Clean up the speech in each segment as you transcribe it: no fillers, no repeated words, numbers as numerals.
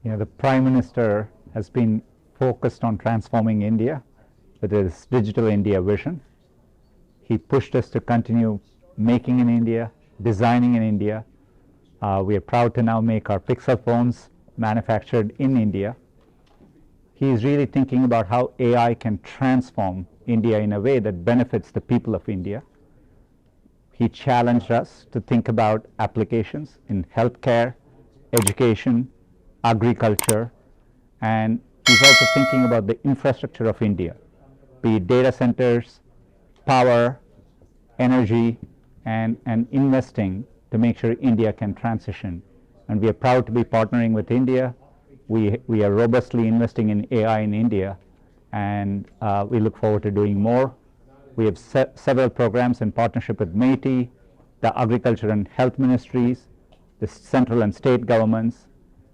The Prime Minister has been focused on transforming India with his Digital India vision. He pushed us to continue making in India, designing in India. We are proud to now make our Pixel phones manufactured in India. He is really thinking about how AI can transform India in a way that benefits the people of India. He challenged us to think about applications in healthcare, education, agriculture, and he's also thinking about the infrastructure of India, be it data centers, power, energy, and investing to make sure India can transition. And we are proud to be partnering with India. We are robustly investing in AI in India, and we look forward to doing more. We have several programs in partnership with MeitY, the Agriculture and Health Ministries, the central and state governments,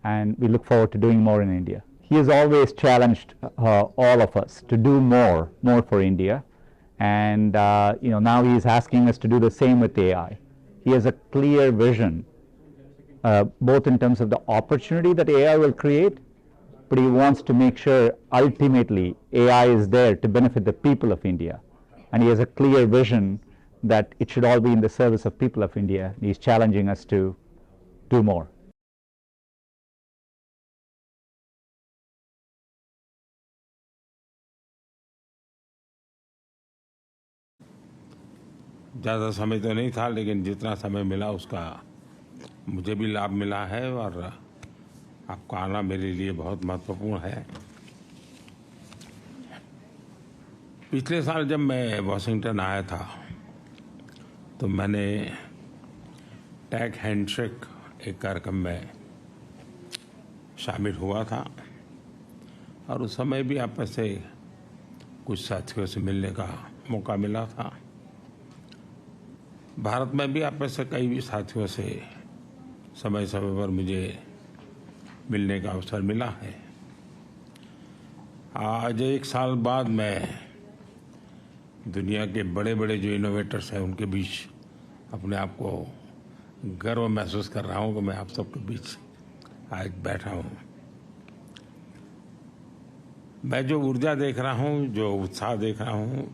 and we look forward to doing more in India. He has always challenged all of us to do more for India, and now he is asking us to do the same with AI. He has a clear vision, both in terms of the opportunity that AI will create, but he wants to make sure ultimately AI is there to benefit the people of India. And he has a clear vision that it should all be in the service of people of India. He's challenging us to do more. ज़्यादा समय तो नहीं था, लेकिन जितना समय मिला उसका मुझे भी लाभ मिला है और आपका आना मेरे लिए बहुत महत्वपूर्ण है। पिछले साल जब मैं वॉशिंगटन आया था तो मैंने टेक हैंडशेक एक कार्यक्रम में शामिल हुआ था और उस समय भी आप में से कुछ साथियों से मिलने का मौका मिला था। भारत में भी आप में से कई साथियों से समय समय पर मुझे मिलने का अवसर मिला है। आज एक साल बाद मैं दुनिया के बड़े बड़े जो इनोवेटर्स हैं उनके बीच अपने आप को गर्व महसूस कर रहा हूँ कि मैं आप सबके बीच आज बैठा हूँ। मैं जो ऊर्जा देख रहा हूँ, जो उत्साह देख रहा हूँ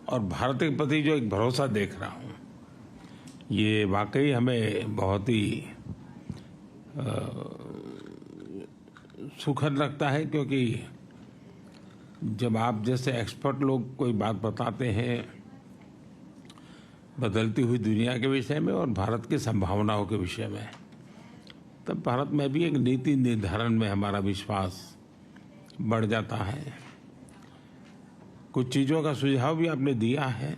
और भारत के प्रति जो एक भरोसा देख रहा हूँ, ये वाकई हमें बहुत ही सुखद लगता है, क्योंकि जब आप जैसे एक्सपर्ट लोग कोई बात बताते हैं बदलती हुई दुनिया के विषय में और भारत की संभावनाओं के विषय में, तब भारत में भी एक नीति निर्धारण में हमारा विश्वास बढ़ जाता है। कुछ चीज़ों का सुझाव भी आपने दिया है,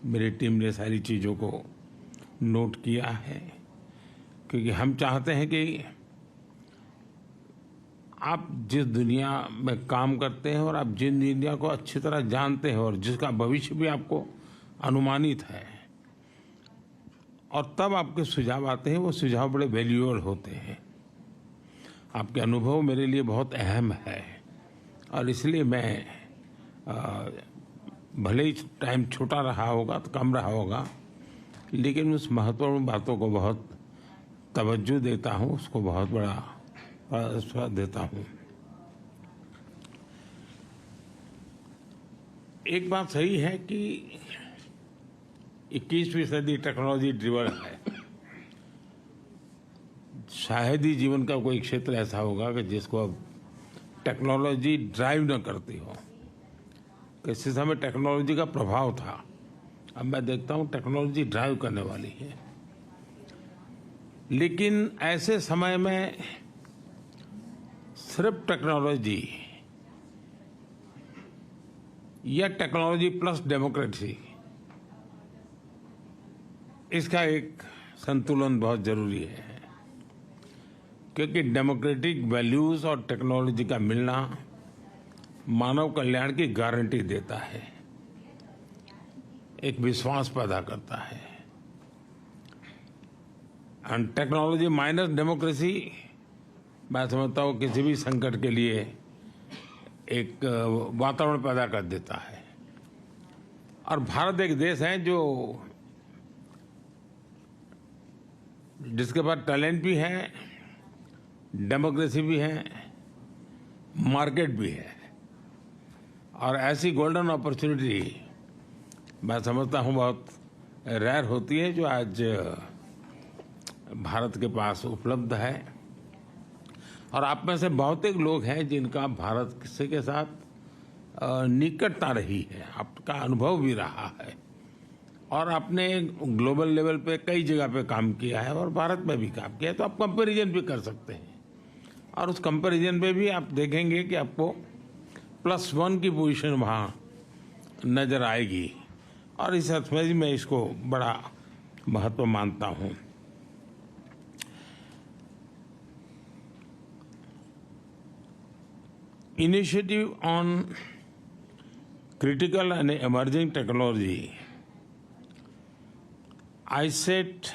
मेरी टीम ने सारी चीज़ों को नोट किया है, क्योंकि हम चाहते हैं कि आप जिस दुनिया में काम करते हैं और आप जिन दुनिया को अच्छी तरह जानते हैं और जिसका भविष्य भी आपको अनुमानित है, और तब आपके सुझाव आते हैं, वो सुझाव बड़े वैल्यूएबल होते हैं। आपके अनुभव मेरे लिए बहुत अहम है और इसलिए मैं भले ही टाइम छोटा रहा होगा तो कम रहा होगा, लेकिन उस महत्वपूर्ण बातों को बहुत तवज्जो देता हूँ, उसको बहुत बड़ा स्वाद देता हूँ। एक बात सही है कि 21वीं सदी टेक्नोलॉजी ड्रिवन है। शायद ही जीवन का कोई क्षेत्र ऐसा होगा कि जिसको अब टेक्नोलॉजी ड्राइव न करती हो। किसी समय टेक्नोलॉजी का प्रभाव था, अब मैं देखता हूँ टेक्नोलॉजी ड्राइव करने वाली है। लेकिन ऐसे समय में सिर्फ टेक्नोलॉजी या टेक्नोलॉजी प्लस डेमोक्रेसी, इसका एक संतुलन बहुत जरूरी है, क्योंकि डेमोक्रेटिक वैल्यूज और टेक्नोलॉजी का मिलना मानव कल्याण की गारंटी देता है, एक विश्वास पैदा करता है। एंड टेक्नोलॉजी माइनस डेमोक्रेसी, मैं समझता हूँ किसी भी संकट के लिए एक वातावरण पैदा कर देता है। और भारत एक देश है जिसके पास टैलेंट भी है डेमोक्रेसी भी है, मार्केट भी है। और ऐसी गोल्डन अपॉर्चुनिटी मैं समझता हूँ बहुत रेयर होती है जो आज भारत के पास उपलब्ध है। और आप में से बहुत एक लोग हैं जिनका भारत के साथ निकटता रही है, आपका अनुभव भी रहा है, और आपने ग्लोबल लेवल पे कई जगह पे काम किया है और भारत में भी काम किया है, तो आप कंपैरिजन भी कर सकते हैं। और उस कंपैरिजन में भी आप देखेंगे कि आपको +1 की पोजीशन वहाँ नजर आएगी। और इस अर्थ में मैं इसको बड़ा महत्व मानता हूँ। Initiative on critical and emerging technology, ISET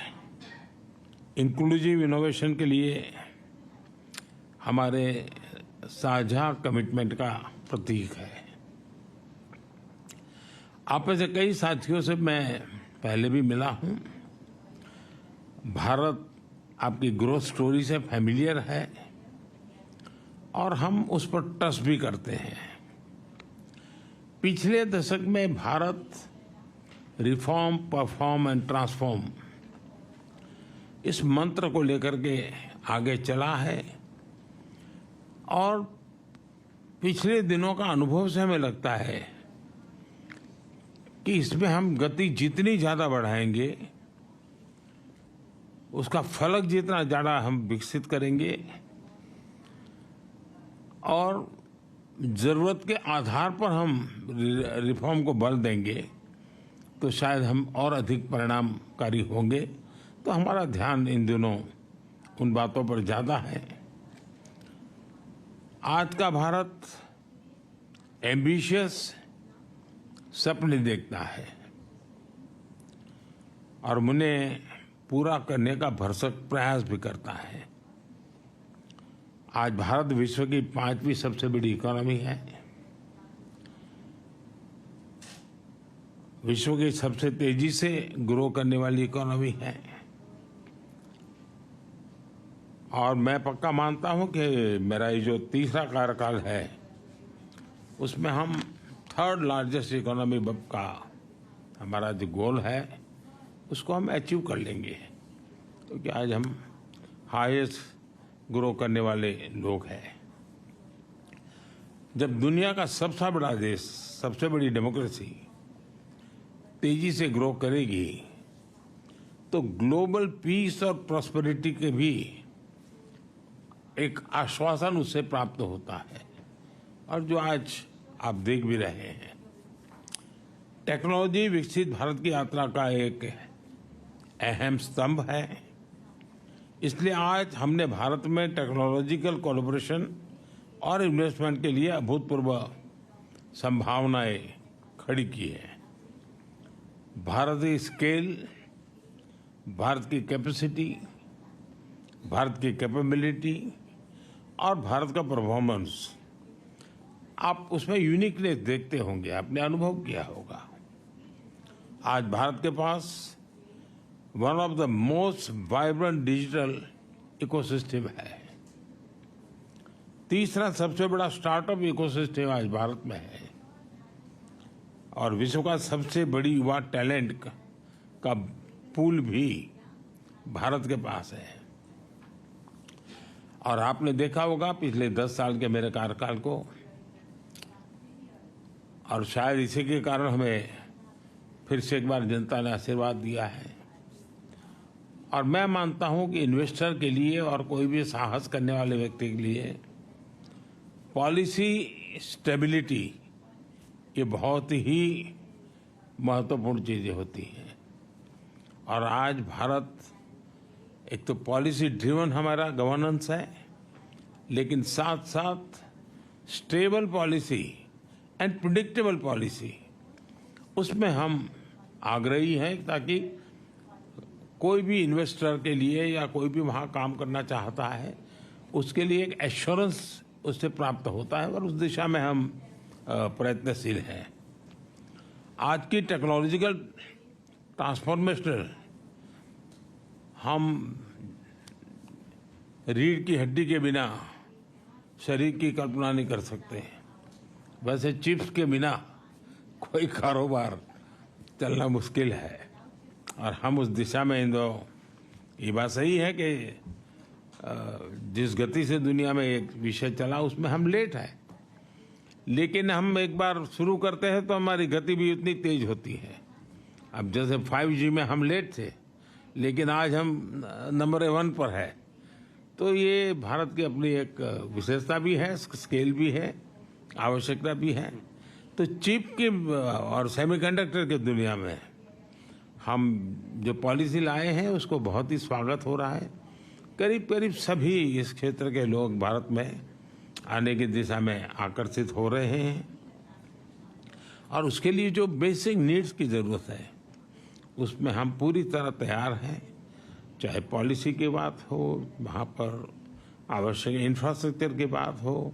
inclusive innovation के लिए हमारे साझा कमिटमेंट का प्रतीक है। आप में से कई साथियों से मैं पहले भी मिला हूं। भारत आपकी ग्रोथ स्टोरी से फैमिलियर है और हम उस पर ट्रस्ट भी करते हैं। पिछले दशक में Bharat reform, perform and transform इस मंत्र को लेकर के आगे चला है। और पिछले दिनों का अनुभव से हमें लगता है कि इसमें हम गति जितनी ज्यादा बढ़ाएंगे, उसका फलक जितना ज्यादा हम विकसित करेंगे और जरूरत के आधार पर हम रिफॉर्म को बल देंगे, तो शायद हम और अधिक परिणामकारी होंगे। तो हमारा ध्यान इन दिनों उन बातों पर ज्यादा है। आज का भारत एम्बिशियस सपने देखता है और उन्हें पूरा करने का भरसक प्रयास भी करता है। आज भारत विश्व की 5वीं सबसे बड़ी इकोनॉमी है, विश्व की सबसे तेजी से ग्रो करने वाली इकोनॉमी है। और मैं पक्का मानता हूं कि मेरा ये जो तीसरा कार्यकाल है उसमें हम 3rd लार्जेस्ट इकोनॉमी का हमारा जो गोल है उसको हम अचीव कर लेंगे, क्योंकि आज हम हाईएस्ट ग्रो करने वाले लोग हैं। जब दुनिया का सबसे बड़ा देश, सबसे बड़ी डेमोक्रेसी तेजी से ग्रो करेगी तो ग्लोबल पीस और प्रॉस्पेरिटी के भी एक आश्वासन उससे प्राप्त होता है, और जो आज आप देख भी रहे हैं। टेक्नोलॉजी विकसित भारत की यात्रा का एक अहम स्तंभ है। इसलिए आज हमने भारत में टेक्नोलॉजिकल कोलैबोरेशन और इन्वेस्टमेंट के लिए अभूतपूर्व संभावनाएं खड़ी की है। भारत की स्केल, भारत की कैपेसिटी, भारत की कैपेबिलिटी और भारत का परफॉर्मेंस, आप उसमें यूनिकनेस देखते होंगे, आपने अनुभव किया होगा। आज भारत के पास one of the most vibrant digital ecosystem है। तीसरा सबसे बड़ा स्टार्टअप इकोसिस्टम आज भारत में है, और विश्व का सबसे बड़ी युवा टैलेंट का पूल भी भारत के पास है। और आपने देखा होगा पिछले 10 साल के मेरे कार्यकाल को, और शायद इसी के कारण हमें फिर से एक बार जनता ने आशीर्वाद दिया है। और मैं मानता हूं कि इन्वेस्टर के लिए और कोई भी साहस करने वाले व्यक्ति के लिए पॉलिसी स्टेबिलिटी ये बहुत ही महत्वपूर्ण चीजें होती हैं। और आज भारत एक तो पॉलिसी ड्रिवन हमारा गवर्नेंस है, लेकिन साथ साथ stable policy and predictable policy, उसमें हम आग्रही हैं, ताकि कोई भी इन्वेस्टर के लिए या कोई भी वहाँ काम करना चाहता है उसके लिए एक एश्योरेंस उससे प्राप्त होता है, और उस दिशा में हम प्रयत्नशील हैं। आज की टेक्नोलॉजिकल ट्रांसफॉर्मेशन हम रीढ़ की हड्डी के बिना शरीर की कल्पना नहीं कर सकते। वैसे चिप्स के बिना कोई कारोबार चलना मुश्किल है, और हम उस दिशा में ये बात सही है कि जिस गति से दुनिया में एक विषय चला उसमें हम लेट हैं, लेकिन हम एक बार शुरू करते हैं तो हमारी गति भी उतनी तेज होती है। अब जैसे 5G में हम लेट थे, लेकिन आज हम नंबर 1 पर है। तो ये भारत की अपनी एक विशेषता भी है, स्केल भी है, आवश्यकता भी है। तो चिप के और सेमीकंडक्टर की दुनिया में हम जो पॉलिसी लाए हैं उसको बहुत ही स्वागत हो रहा है। करीब करीब सभी इस क्षेत्र के लोग भारत में आने की दिशा में आकर्षित हो रहे हैं, और उसके लिए जो बेसिक नीड्स की ज़रूरत है उसमें हम पूरी तरह तैयार हैं। चाहे पॉलिसी की बात हो, वहाँ पर आवश्यक इंफ्रास्ट्रक्चर की बात हो,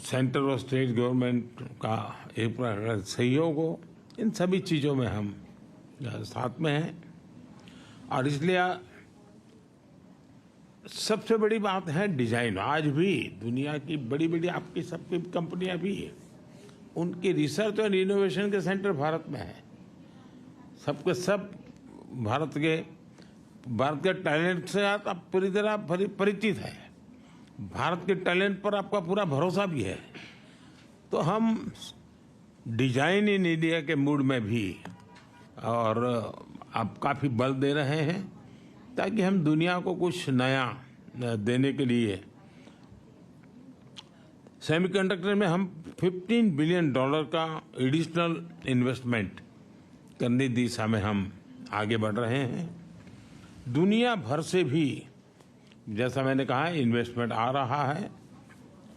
सेंट्रल और स्टेट गवर्नमेंट का एक प्रकार सहयोग हो, इन सभी चीज़ों में हम साथ में हैं। और इसलिए सबसे बड़ी बात है डिजाइन। आज भी दुनिया की बड़ी बड़ी आपकी सबकी कंपनियां भी है, उनकी रिसर्च और इनोवेशन के सेंटर भारत में है। सबके सब भारत के टैलेंट से आप पूरी तरह परिचित है। भारत के टैलेंट पर आपका पूरा भरोसा भी है। तो हम डिजाइन इन इंडिया के मूड में भी और आप काफ़ी बल दे रहे हैं, ताकि हम दुनिया को कुछ नया देने के लिए सेमीकंडक्टर में हम $15 बिलियन का एडिशनल इन्वेस्टमेंट करने की दिशा में हम आगे बढ़ रहे हैं। दुनिया भर से भी, जैसा मैंने कहा, इन्वेस्टमेंट आ रहा है,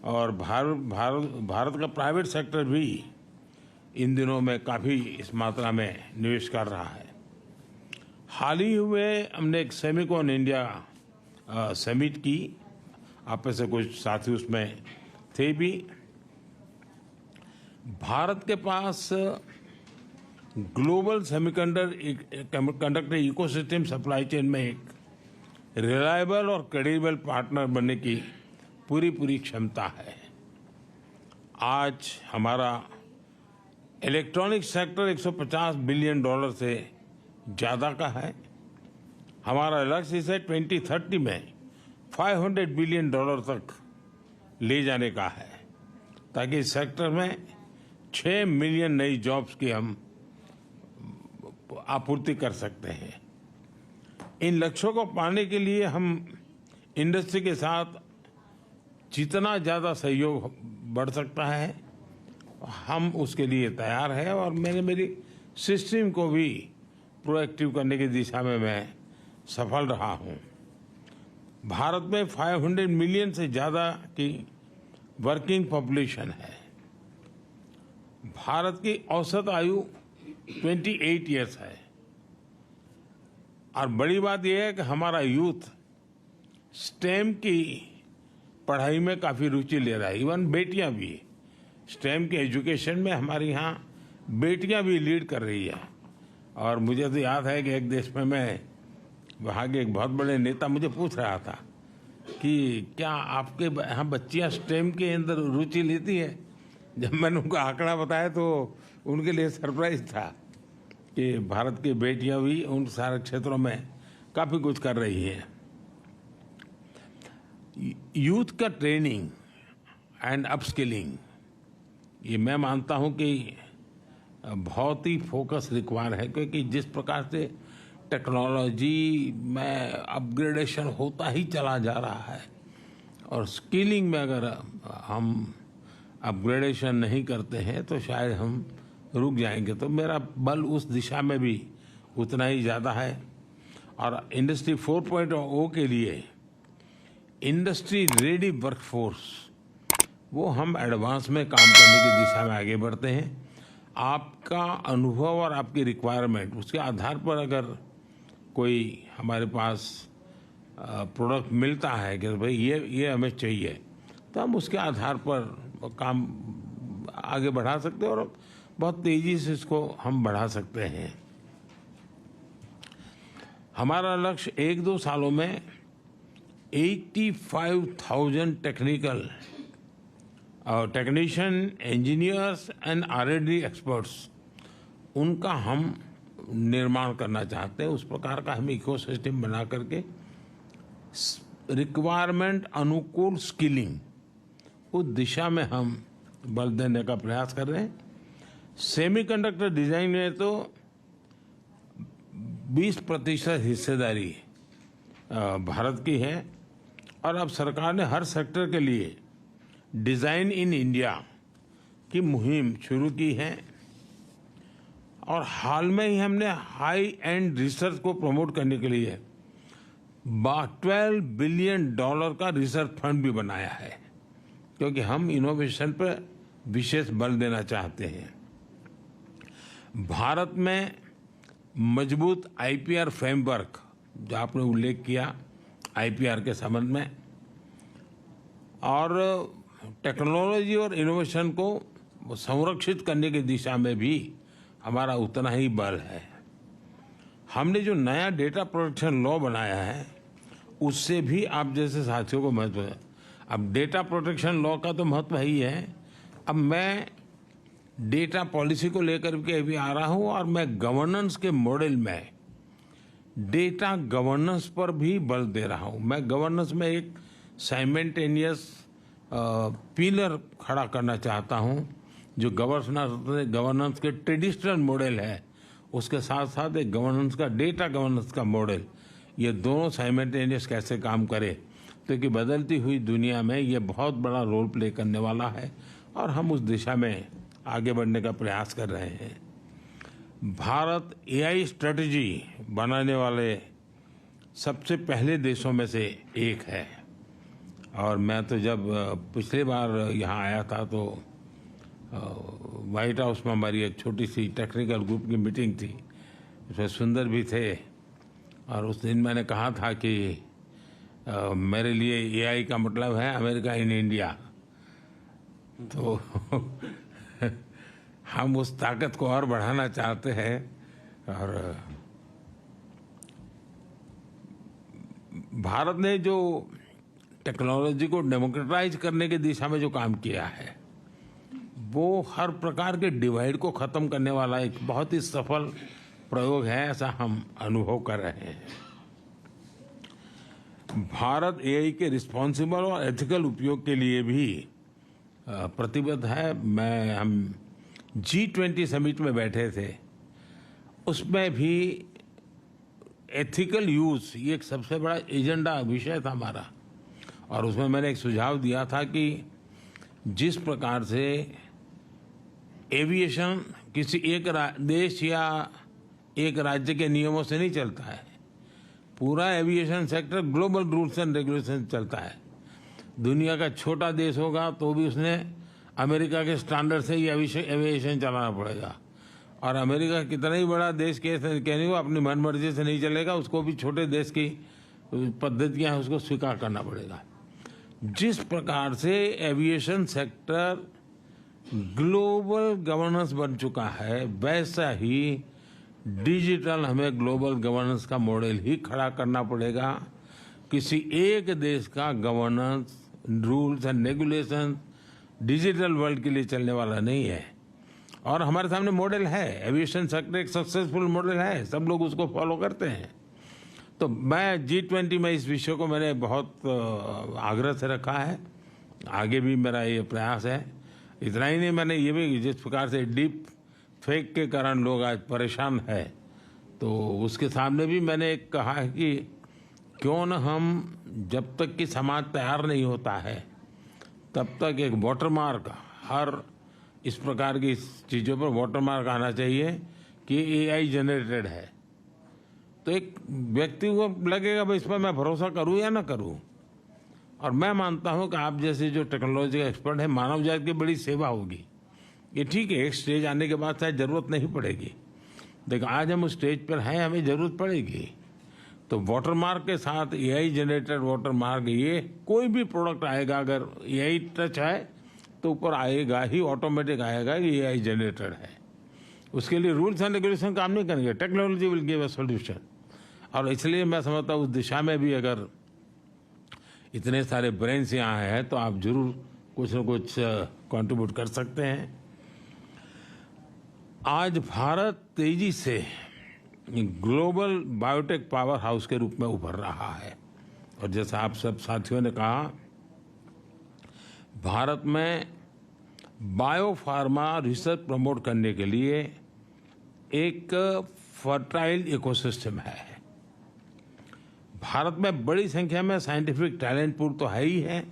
और भारत का प्राइवेट सेक्टर भी इन दिनों में काफ़ी इस मात्रा में निवेश कर रहा है। हाल ही हुए हमने एक सेमिकॉन इंडिया समिट की, आप में से कुछ साथी उसमें थे भी। भारत के पास global semiconductor ecosystem supply chain में एक रिलायबल और क्रेडिबल पार्टनर बनने की पूरी क्षमता है। आज हमारा इलेक्ट्रॉनिक सेक्टर $150 बिलियन से ज़्यादा का है। हमारा लक्ष्य इसे 2030 में $500 बिलियन तक ले जाने का है, ताकि इस सेक्टर में 6 मिलियन नई जॉब्स की हम आपूर्ति कर सकते हैं। इन लक्ष्यों को पाने के लिए हम इंडस्ट्री के साथ जितना ज़्यादा सहयोग बढ़ सकता है हम उसके लिए तैयार हैं, और मेरी सिस्टम को भी प्रोएक्टिव करने की दिशा में मैं सफल रहा हूं। भारत में 500 मिलियन से ज़्यादा की वर्किंग पॉपुलेशन है। भारत की औसत आयु 28 ईयर्स है, और बड़ी बात यह है कि हमारा यूथ स्टेम की पढ़ाई में काफ़ी रुचि ले रहा है। इवन बेटियां भी स्टेम के एजुकेशन में हमारे यहाँ बेटियां भी लीड कर रही है। और मुझे तो याद है कि एक देश में मैं वहाँ के एक बहुत बड़े नेता मुझे पूछ रहा था कि क्या आपके यहाँ बच्चियाँ स्टेम के अंदर रुचि लेती है। जब मैंने उनका आंकड़ा बताया तो उनके लिए सरप्राइज था कि भारत की बेटियां भी उन सारे क्षेत्रों में काफ़ी कुछ कर रही हैं। यूथ का ट्रेनिंग एंड अपस्किलिंग, ये मैं मानता हूं कि बहुत ही फोकस रिक्वायर है, क्योंकि जिस प्रकार से टेक्नोलॉजी में अपग्रेडेशन होता ही चला जा रहा है, और स्किलिंग में अगर हम अपग्रेडेशन नहीं करते हैं तो शायद हम रुक जाएंगे। तो मेरा बल उस दिशा में भी उतना ही ज़्यादा है। और इंडस्ट्री 4.0 के लिए इंडस्ट्री रेडी वर्कफोर्स, वो हम एडवांस में काम करने की दिशा में आगे बढ़ते हैं। आपका अनुभव और आपकी रिक्वायरमेंट, उसके आधार पर अगर कोई हमारे पास प्रोडक्ट मिलता है कि भाई ये हमें चाहिए, तो हम उसके आधार पर काम आगे बढ़ा सकते हैं और बहुत तेज़ी से इसको हम बढ़ा सकते हैं। हमारा लक्ष्य 1-2 सालों में 85,000 technician, engineers and R&D experts, उनका हम निर्माण करना चाहते हैं। उस प्रकार का हम इकोसिस्टम बना करके रिक्वायरमेंट अनुकूल स्किलिंग, उस दिशा में हम बल देने का प्रयास कर रहे हैं। सेमीकंडक्टर डिजाइन में तो 20% हिस्सेदारी भारत की है, और अब सरकार ने हर सेक्टर के लिए डिजाइन इन इंडिया की मुहिम शुरू की है। और हाल में ही हमने हाई एंड रिसर्च को प्रमोट करने के लिए $12 बिलियन का रिसर्च फंड भी बनाया है, क्योंकि हम इनोवेशन पर विशेष बल देना चाहते हैं। भारत में मजबूत IPR फ्रेमवर्क, जो आपने उल्लेख किया IPR के संबंध में, और टेक्नोलॉजी और इनोवेशन को संरक्षित करने की दिशा में भी हमारा उतना ही बल है। हमने जो नया डेटा प्रोटेक्शन लॉ बनाया है, उससे भी आप जैसे साथियों को महत्व है। अब डेटा प्रोटेक्शन लॉ का तो महत्व ही है। अब मैं डेटा पॉलिसी को लेकर के भी आ रहा हूँ, और मैं गवर्नेंस के मॉडल में डेटा गवर्नेंस पर भी बल दे रहा हूँ। मैं गवर्नेंस में एक साइमल्टेनियस पिलर खड़ा करना चाहता हूँ, जो गवर्नेंस के ट्रेडिशनल मॉडल है, उसके साथ साथ एक गवर्नेंस का, डेटा गवर्नेंस का मॉडल, ये दोनों साइमल्टेनियस कैसे काम करे, क्योंकि बदलती हुई दुनिया में ये बहुत बड़ा रोल प्ले करने वाला है, और हम उस दिशा में आगे बढ़ने का प्रयास कर रहे हैं। भारत AI स्ट्रेटजी बनाने वाले सबसे पहले देशों में से एक है। और मैं तो जब पिछली बार यहाँ आया था तो व्हाइट हाउस में हमारी एक छोटी सी टेक्निकल ग्रुप की मीटिंग थी, उसमें सुंदर भी थे, और उस दिन मैंने कहा था कि मेरे लिए AI का मतलब है अमेरिका इन इंडिया। तो हम उस ताकत को और बढ़ाना चाहते हैं, और भारत ने जो टेक्नोलॉजी को डेमोक्रेटाइज करने की दिशा में जो काम किया है, वो हर प्रकार के डिवाइड को खत्म करने वाला एक बहुत ही सफल प्रयोग है, ऐसा हम अनुभव कर रहे हैं। भारत AI के रिस्पॉन्सिबल और एथिकल उपयोग के लिए भी प्रतिबद्ध है। हम G20 समिट में बैठे थे, उसमें भी एथिकल यूज ये एक सबसे बड़ा एजेंडा विषय था हमारा, और उसमें मैंने एक सुझाव दिया था कि जिस प्रकार से एविएशन किसी एक देश या एक राज्य के नियमों से नहीं चलता है, पूरा aviation sector global rules and regulation चलता है। दुनिया का छोटा देश होगा तो भी उसने अमेरिका के स्टैंडर्ड से ही एविएशन चलाना पड़ेगा, और अमेरिका कितना ही बड़ा देश कहने को अपनी मनमर्जी से नहीं चलेगा, उसको भी छोटे देश की पद्धतियां हैं उसको स्वीकार करना पड़ेगा। जिस प्रकार से एविएशन सेक्टर ग्लोबल गवर्नेंस बन चुका है, वैसा ही डिजिटल हमें ग्लोबल गवर्नेंस का मॉडल ही खड़ा करना पड़ेगा। किसी एक देश का governance, rules and regulation digital world के लिए चलने वाला नहीं है, और हमारे सामने मॉडल है। एविएशन सेक्टर एक सक्सेसफुल मॉडल है, सब लोग उसको फॉलो करते हैं। तो मैं G20 में इस विषय को मैंने बहुत आग्रह से रखा है, आगे भी मेरा ये प्रयास है। इतना ही नहीं, मैंने ये भी, जिस प्रकार से डीप फेक के कारण लोग आज परेशान है, तो उसके सामने भी मैंने एक कहा है कि क्यों न हम, जब तक कि समाज तैयार नहीं होता है, तब तक एक वाटरमार्क, हर इस प्रकार की चीज़ों पर वाटरमार्क आना चाहिए कि AI जनरेटेड है। तो एक व्यक्ति को लगेगा भाई इस पर मैं भरोसा करूं या ना करूं। और मैं मानता हूं कि आप जैसे जो टेक्नोलॉजी का एक्सपर्ट है, मानव जाति की बड़ी सेवा होगी। ये ठीक है, एक स्टेज आने के बाद शायद जरूरत नहीं पड़ेगी, लेकिन आज हम उस स्टेज पर हैं, हमें जरूरत पड़ेगी। तो वाटरमार्क के साथ AI जनरेटेड वाटरमार्क, ये कोई भी प्रोडक्ट आएगा अगर AI टच है तो ऊपर आएगा ही, ऑटोमेटिक आएगा कि AI जनरेटेड है। उसके लिए रूल्स एंड रेगुलेशन काम नहीं करेंगे, technology will give a solution. और इसलिए मैं समझता हूँ उस दिशा में भी अगर इतने सारे ब्रेन्स यहाँ हैं तो आप जरूर कुछ न कुछ कंट्रीब्यूट कर सकते हैं। आज भारत तेजी से ग्लोबल बायोटेक पावर हाउस के रूप में उभर रहा है और जैसा आप सब साथियों ने कहा, भारत में बायोफार्मा रिसर्च प्रमोट करने के लिए एक फर्टाइल इकोसिस्टम है। भारत में बड़ी संख्या में साइंटिफिक टैलेंट पूल तो है ही है,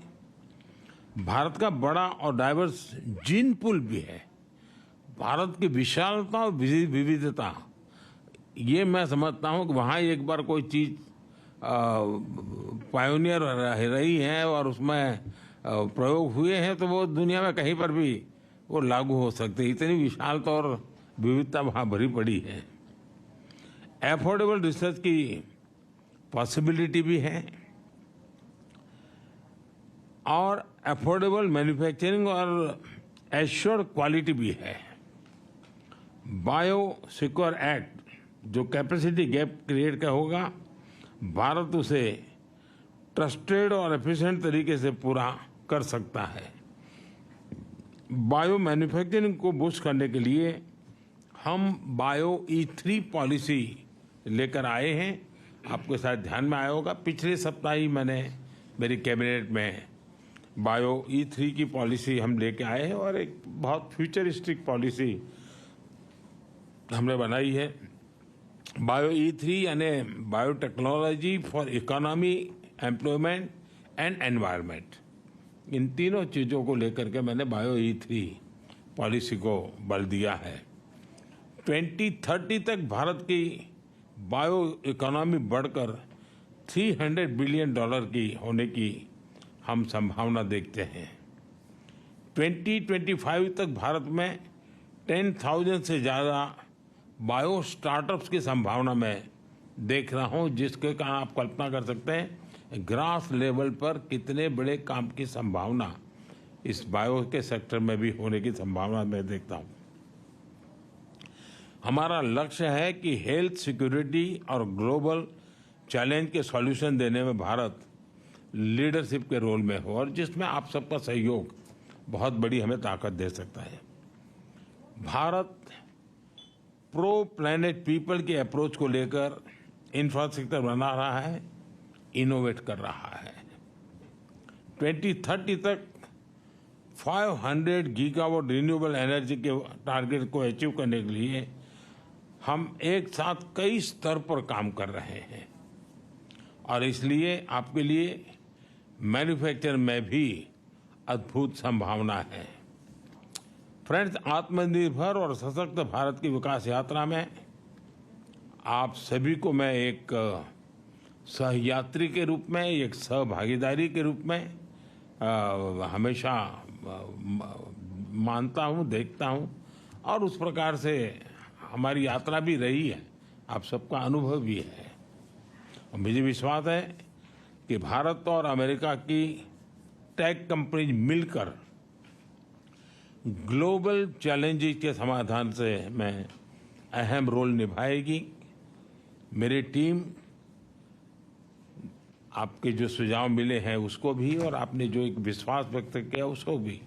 भारत का बड़ा और डाइवर्स जीन पूल भी है। भारत की विशालता और विविधता, ये मैं समझता हूँ कि वहाँ एक बार कोई चीज़ पायोनियर रही है और उसमें प्रयोग हुए हैं तो वो दुनिया में कहीं पर भी वो लागू हो सकते हैं। इतनी विशालता और विविधता वहाँ भरी पड़ी है। एफोर्डेबल रिसर्च की पॉसिबिलिटी भी है और एफोर्डेबल मैन्युफैक्चरिंग और एश्योर्ड क्वालिटी भी है। बायो सिक्योर एक्ट जो कैपेसिटी गैप क्रिएट का होगा, भारत उसे ट्रस्टेड और एफिशिएंट तरीके से पूरा कर सकता है। बायो मैन्युफैक्चरिंग को बूस्ट करने के लिए हम बायो E3 पॉलिसी लेकर आए हैं। आपके साथ ध्यान में आया होगा, पिछले सप्ताह ही मैंने मेरी कैबिनेट में बायो E3 की पॉलिसी हम लेके आए हैं और एक बहुत फ्यूचरिस्टिक पॉलिसी हमने बनाई है। बायो E3 यानी biotechnology for economy, employment and environment, इन तीनों चीज़ों को लेकर के मैंने बायो E3 पॉलिसी को बल दिया है। 2030 तक भारत की बायो इकोनॉमी बढ़कर $300 बिलियन की होने की हम संभावना देखते हैं। 2025 तक भारत में 10,000 से ज़्यादा बायो स्टार्टअप्स की संभावना मैं देख रहा हूँ, जिसके कारण आप कल्पना कर सकते हैं ग्रास लेवल पर कितने बड़े काम की संभावना इस बायो के सेक्टर में भी होने की संभावना मैं देखता हूँ। हमारा लक्ष्य है कि हेल्थ सिक्योरिटी और ग्लोबल चैलेंज के सॉल्यूशन देने में भारत लीडरशिप के रोल में हो और जिसमें आप सबका सहयोग बहुत बड़ी हमें ताकत दे सकता है। भारत प्रो प्लैनेट पीपल की अप्रोच को लेकर इंफ्रास्ट्रक्चर बना रहा है, इनोवेट कर रहा है। 2030 तक 500 गीगावाट रिन्यूएबल एनर्जी के टारगेट को अचीव करने के लिए हम एक साथ कई स्तर पर काम कर रहे हैं और इसलिए आपके लिए मैन्युफैक्चर में भी अद्भुत संभावना है। फ्रेंड्स, आत्मनिर्भर और सशक्त भारत की विकास यात्रा में आप सभी को मैं एक सहयात्री के रूप में, एक सहभागीदारी के रूप में हमेशा मानता हूँ, देखता हूँ और उस प्रकार से हमारी यात्रा भी रही है, आप सबका अनुभव भी है। और मुझे विश्वास है कि भारत और अमेरिका की टेक कंपनीज मिलकर ग्लोबल चैलेंजेस के समाधान से में अहम रोल निभाएगी। मेरी टीम आपके जो सुझाव मिले हैं उसको भी और आपने जो एक विश्वास व्यक्त किया उसको भी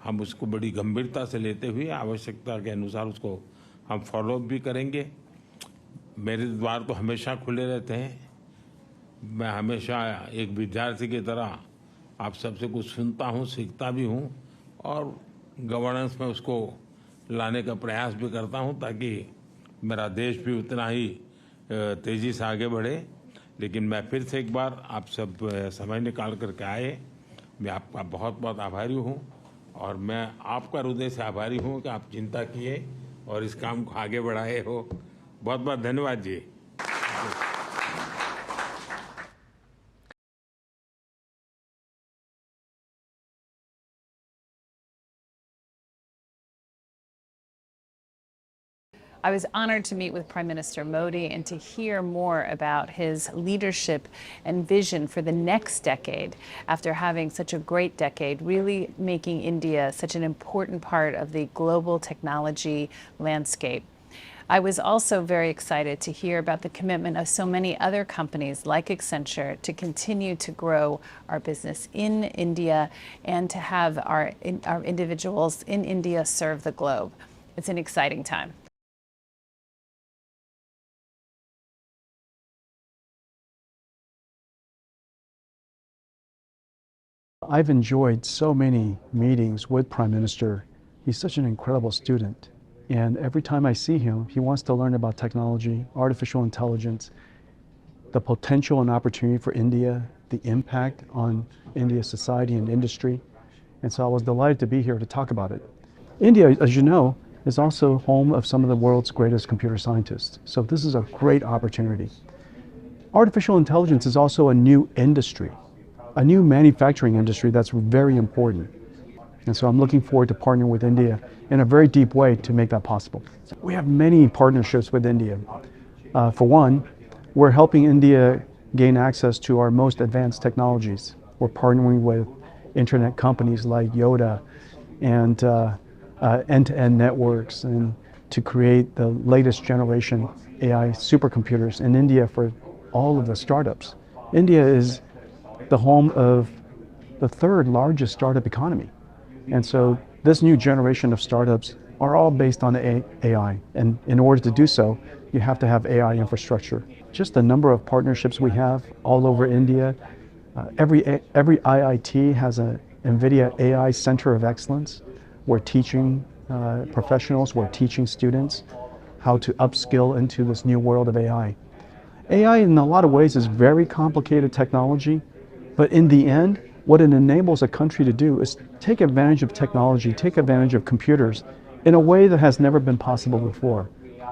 हम उसको बड़ी गंभीरता से लेते हुए आवश्यकता के अनुसार उसको हम फॉलोअप भी करेंगे। मेरे द्वार तो हमेशा खुले रहते हैं। मैं हमेशा एक विद्यार्थी की तरह आप सबसे कुछ सुनता हूँ, सीखता भी हूँ और गवर्नेंस में उसको लाने का प्रयास भी करता हूँ ताकि मेरा देश भी उतना ही तेज़ी से आगे बढ़े। लेकिन मैं फिर से एक बार आप सब समय निकाल करके आए, मैं आपका बहुत बहुत आभारी हूँ और मैं आपका हृदय से आभारी हूँ कि आप चिंता किए और इस काम को आगे बढ़ाए हो। बहुत बहुत धन्यवाद जी। I was honored to meet with Prime Minister Modi and to hear more about his leadership and vision for the next decade after having such a great decade, really making India such an important part of the global technology landscape. I was also very excited to hear about the commitment of so many other companies like Accenture to continue to grow our business in India and to have our individuals in India serve the globe. It's an exciting time. I've enjoyed so many meetings with Prime Minister. He's such an incredible student. And every time I see him, he wants to learn about technology, artificial intelligence, the potential and opportunity for India, the impact on India's society and industry. And so I was delighted to be here to talk about it. India, as you know, is also home of some of the world's greatest computer scientists. So this is a great opportunity. Artificial intelligence is also a new industry, a new manufacturing industry that's very important. And so I'm looking forward to partnering with India in a very deep way to make that possible. We have many partnerships with India. For one, we're helping India gain access to our most advanced technologies. We're partnering with internet companies like Yotta and end-to-end networks and to create the latest generation AI supercomputers in India for all of the startups. India is the home of the third largest startup economy. And so this new generation of startups are all based on AI. And in order to do so, you have to have AI infrastructure. Just the number of partnerships we have all over India. Every IIT has an NVIDIA AI Center of Excellence. We're teaching professionals, we're teaching students how to upskill into this new world of AI. AI in a lot of ways is very complicated technology, but in the end, what it enables a country to do is take advantage of technology, take advantage of computers in a way that has never been possible before.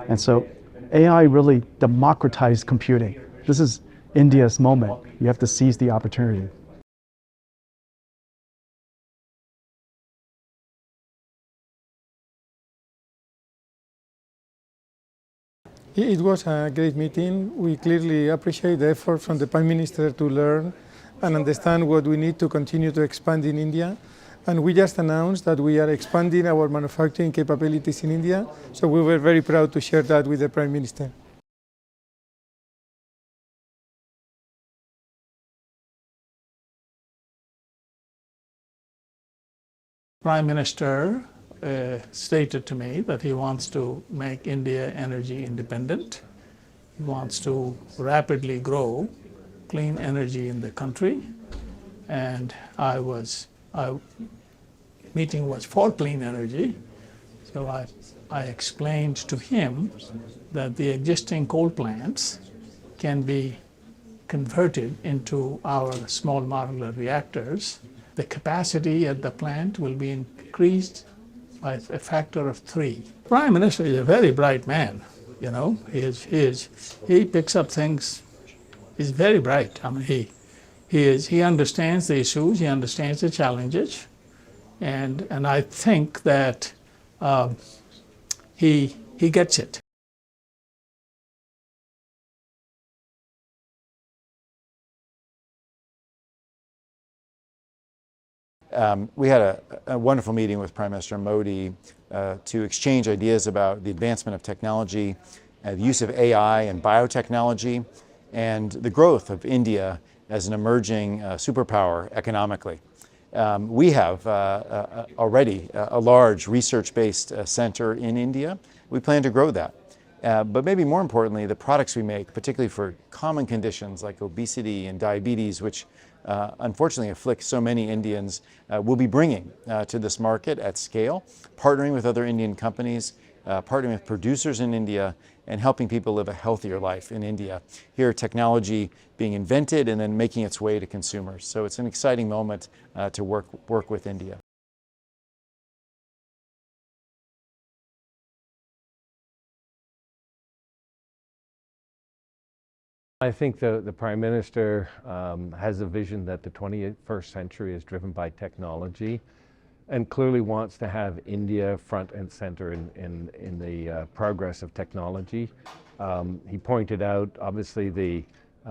And so AI really democratized computing. This is India's moment. You have to seize the opportunity. It was a great meeting. We clearly appreciate the effort from the Prime Minister to learn and understand what we need to continue to expand in India. And we just announced that we are expanding our manufacturing capabilities in India. So we were very proud to share that with the Prime Minister. Prime Minister stated to me that he wants to make India energy independent. He wants to rapidly grow clean energy in the country. And meeting was for clean energy. So I explained to him that the existing coal plants can be converted into our small modular reactors. The capacity at the plant will be increased by a factor of 3. Prime Minister is a very bright man, you know. He picks up things. He's very bright. I mean, he understands the issues. He understands the challenges, and I think that he gets it. We had a wonderful meeting with Prime Minister Modi to exchange ideas about the advancement of technology, the use of AI and biotechnology, and the growth of India as an emerging superpower economically. We have already a large research-based center in India. We plan to grow that. But maybe more importantly, the products we make, particularly for common conditions like obesity and diabetes, which unfortunately afflict so many Indians, we'll be bringing to this market at scale, partnering with other Indian companies, partnering with producers in India, and helping people live a healthier life in India. Here, technology being invented and then making its way to consumers. So it's an exciting moment to work with India. I think the Prime Minister has a vision that the 21st century is driven by technology and clearly wants to have India front and center in the progress of technology. He pointed out, obviously, the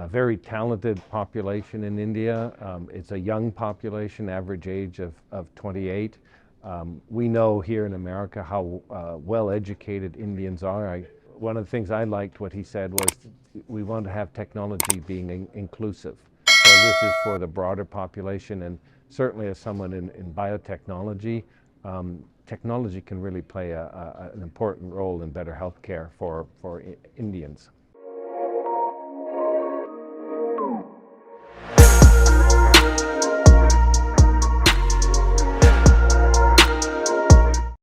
very talented population in India. It's a young population, average age of 28. We know here in America how well educated Indians are. one of the things I liked what he said was we want to have technology being inclusive. So this is for the broader population, and certainly as someone in biotechnology, technology can really play an important role in better health care for Indians.